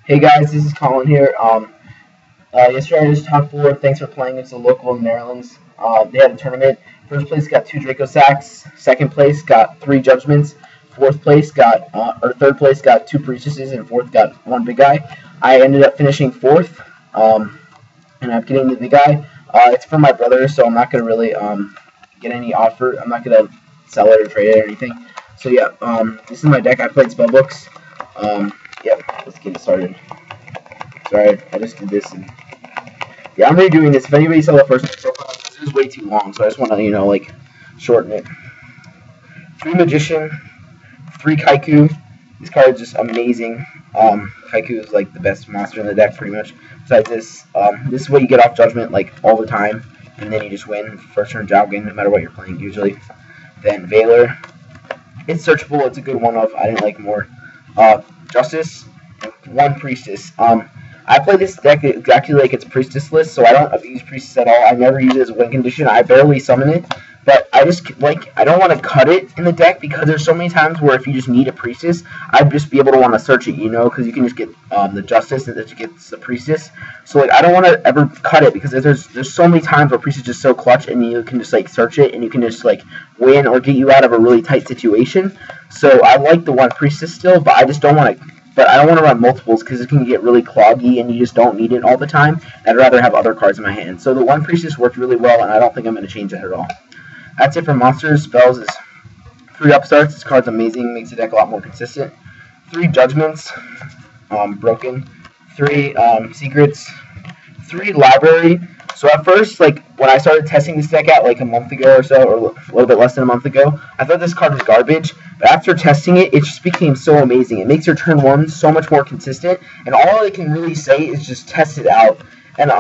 Hey guys, this is Colin here. Yesterday I just top four. Thanks for playing. It's a local in Maryland. They had a tournament. First place got 2 Dracossacks. Second place got 3 Judgments. Third place got 2 Priestesses, and fourth got 1 big guy. I ended up finishing fourth, and I'm getting the big guy. It's from my brother, so I'm not gonna really get any offer. I'm not gonna sell it or trade it or anything. So yeah, this is my deck. I played Spellbooks. Yeah, let's get it started. Sorry, I just did this, and yeah, I'm redoing this. If anybody saw the first profile, this is way too long, so I just want to, like, shorten it. 3 Magician, 3 Kycoo. This card is just amazing. Kycoo is like the best monster in the deck, pretty much. Besides this, this is what you get off Judgment like all the time, and then you just win first turn Jowgen, no matter what you're playing usually. Then Valor. It's searchable. It's a good one-off. I didn't like more. Justice, and 1 Priestess. I play this deck exactly like it's Priestess list, so I don't abuse Priestess at all. I never use it as a win condition. I barely summon it, but I just, I don't want to cut it in the deck because there's so many times where if you just need a Priestess, I'd just be able to want to search it, because you can just get the Justice and then you get the Priestess. So, I don't want to ever cut it because there's so many times where Priestess is just so clutch and you can just, search it and you can just, win or get you out of a really tight situation. So, I like the 1 Priestess still, but I just don't want to. But I don't want to run multiples because it can get really cloggy and you just don't need it all the time. I'd rather have other cards in my hand. So the 1 Priestess worked really well, and I don't think I'm going to change that at all. That's it for monsters. Spells is 3 Upstarts. This card's amazing. Makes the deck a lot more consistent. 3 Judgments. Broken. 3 Secrets. 3 Library. So at first, when I started testing this deck out a month ago or so, or a little bit less than a month ago, I thought this card was garbage. But after testing it, it just became so amazing. It makes your turn 1 so much more consistent, and all I can really say is just test it out. And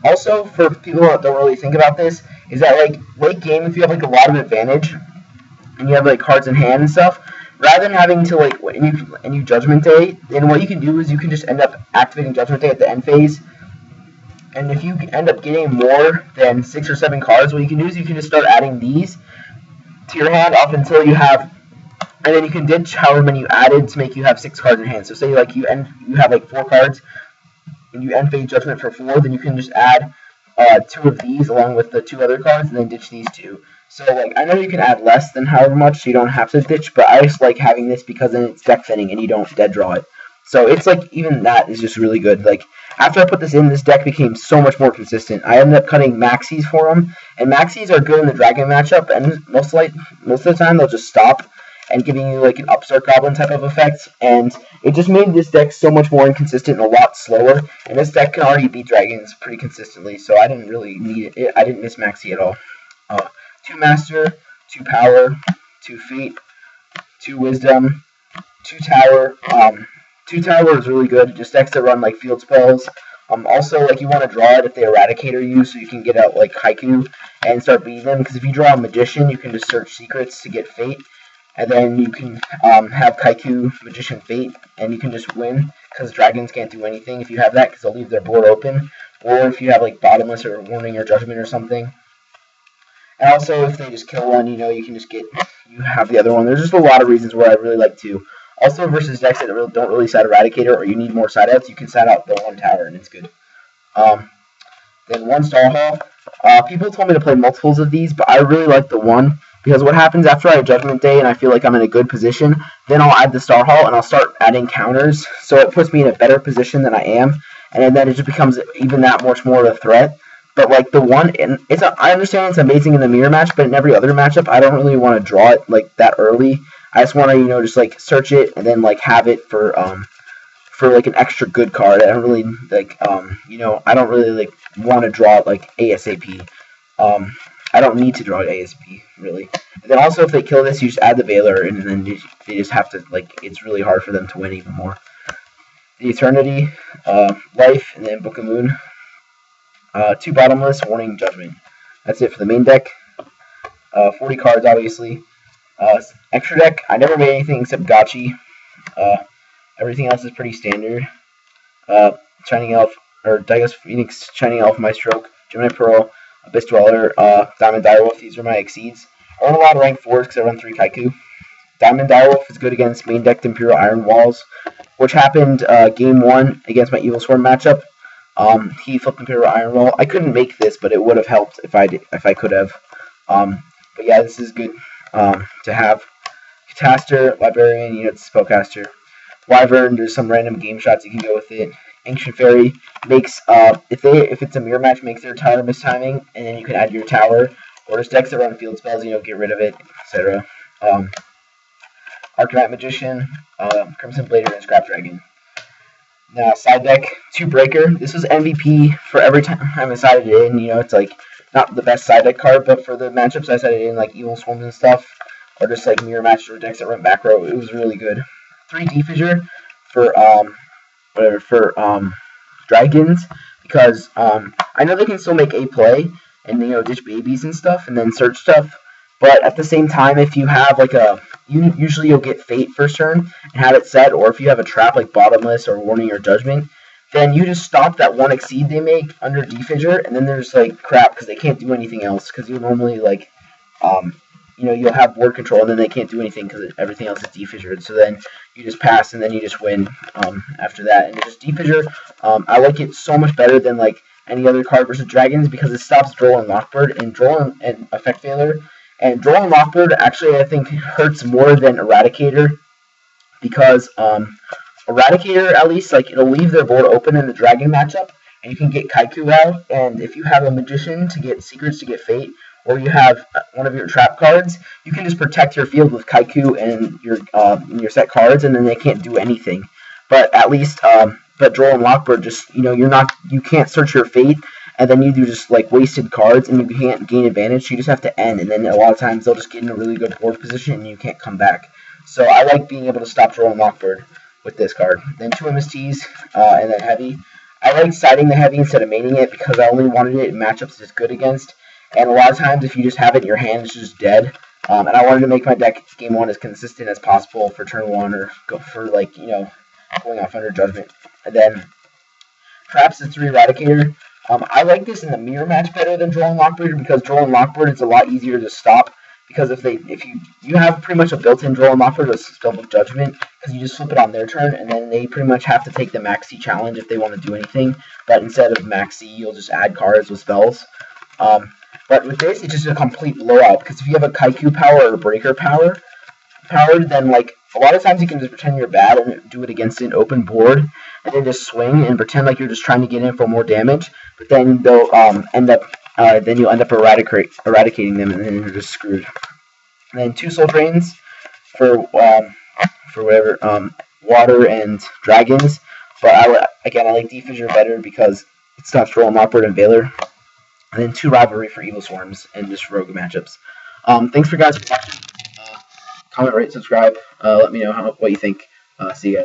also, for people that don't really think about this, is that late game, if you have a lot of advantage, and you have cards in hand and stuff, rather than having to when you Judgment Day, then what you can do is you can just end up activating Judgment Day at the end phase. And if you end up getting more than 6 or 7 cards, what you can do is you can just start adding these to your hand up until you have, and then you can ditch however many you added to make you have 6 cards in hand. So say you have 4 cards, and you end phase Judgment for 4, then you can just add 2 of these along with the 2 other cards, and then ditch these 2. So I know you can add less than however much, so you don't have to ditch, but I just like having this because then it's deck thinning and you don't dead draw it. So it's even that is just really good. After I put this in, this deck became so much more consistent. I ended up cutting Maxis for them, and Maxis are good in the Dragon matchup, and most of the time they'll just stop and giving you an Upstart Goblin type of effect, and it just made this deck so much more inconsistent and a lot slower, and this deck can already beat Dragons pretty consistently, so I didn't really need it. I didn't miss Maxi at all. 2 Master, 2 Power, 2 Fate, 2 Wisdom, 2 Tower. 2 Tower is really good. Just decks that run field spells. Also, you want to draw it if they Eradicator you, so you can get out kycoo and start beating them. Because if you draw a Magician, you can just search Secrets to get Fate, and then you can have kycoo, Magician, Fate, and you can just win. Because Dragons can't do anything if you have that, because they'll leave their board open. Or if you have Bottomless or Warning or Judgment or something. And also, if they just kill one, you can just you have the other one. There's just a lot of reasons where I really like to. Also, versus decks that don't really side Eradicator, or you need more side outs, you can side out the 1 Tower, and it's good. Then 1 Star Hall. People told me to play multiples of these, but I really like the 1, because what happens after I have Judgment Day and I feel like I'm in a good position, then I'll add the Star Hall, and I'll start adding counters, so it puts me in a better position than I am, and then it just becomes even that much more of a threat. But the 1, and I understand it's amazing in the mirror match, but in every other matchup, I don't really want to draw it that early. I just want to, just search it and then have it for an extra good card. I don't really I don't really want to draw it ASAP. I don't need to draw it ASAP really. And then also if they kill this, you just add the Valor, and then they just have to it's really hard for them to win even more. The Eternity, Life, and then Book of Moon. 2 Bottomless, Warning, Judgment. That's it for the main deck. 40 cards, obviously. Extra deck, I never made anything except Gotchi. Everything else is pretty standard. Shining Elf, or Dagos Phoenix, Shining Elf, Maestroke, Gemini Pearl, Abyss Dweller, Diamond Direwolf. These are my exceeds. I run a lot of rank 4s because I run 3 Kycoo. Diamond Direwolf is good against main decked Imperial Iron Walls. which happened game 1 against my Evilswarm matchup. He flipped Imperial Iron Wall. I couldn't make this, but it would have helped if I could have. But yeah, this is good to have. Catastor, Librarian, Spellcaster. Wyvern, there's some random game shots you can go with it. Ancient Fairy makes, if it's a mirror match, makes their tower mistiming, and then you can add your tower, or just decks that run field spells, get rid of it, etc. Arcanite Magician, Crimson Blader, and Scrap Dragon. Now, side deck, 2 Breaker. This was MVP for every time I sided it in. It's like not the best side deck card, but for the matchups I sided in, like Evilswarm and stuff, or just like mirror match or decks that run back row, it was really good. 3 Defisure for dragons, because I know they can still make a play and ditch babies and stuff, and then search stuff. But at the same time, if you have like usually you'll get Fate first turn and have it set, or if you have a trap like Bottomless or Warning or Judgment, then you just stop that 1 Exceed they make under Defisure, and then there's like crap because they can't do anything else, because you normally like you'll have board control, and then they can't do anything because everything else is defissured. So then you just pass, and then you just win after that. And just defissure, I like it so much better than like any other card versus dragons, because it stops Droll and Lockbird and Droll and Effect Failure. And Droll and Lockbird actually I think hurts more than Eradicator, because Eradicator, at least, like, it'll leave their board open in the dragon matchup, and you can get Kycoo out. And if you have a Magician to get Secrets to get Fate, or you have one of your trap cards, you can just protect your field with Kycoo and your set cards, and then they can't do anything. But at least, but Droll and Lockbird just, you can't search your Fate, and then you do just like wasted cards, and you can't gain advantage. So you just have to end, and then a lot of times they'll just get in a really good board position, and you can't come back. So I like being able to stop Droll and Lockbird with this card. Then 2 MSTs, and then Heavy. I like siding the Heavy instead of maining it, because I only wanted it in matchups it's good against. And a lot of times, if you just have it in your hand, it's just dead. And I wanted to make my deck game 1 as consistent as possible for turn 1, or go for, like, going off under Judgment. And then Traps the 3 Eradicator. I like this in the mirror match better than Droll and Lockbird, because Droll and Lockbird is a lot easier to stop. Because if you have pretty much a built-in Droll and Lockbird with Spellbook Judgment, because you just flip it on their turn, and then they pretty much have to take the Maxi challenge if they want to do anything. But instead of Maxi, you'll just add cards with spells. But with this, it's just a complete blowout, because if you have a Kycoo power or a Breaker power, then like a lot of times you can just pretend you're bad and do it against an open board, and then just swing and pretend like you're just trying to get in for more damage. But then they'll you'll end up eradicating them, and then you're just screwed. And then 2 Soul Drains for whatever water and dragons. But I like Defisure better because it stops Droll and Lockbird and Veiler. And then 2 Rivalry for Evilswarms and just rogue matchups. Thanks for guys for watching. Comment, rate, subscribe. Let me know what you think. See you guys.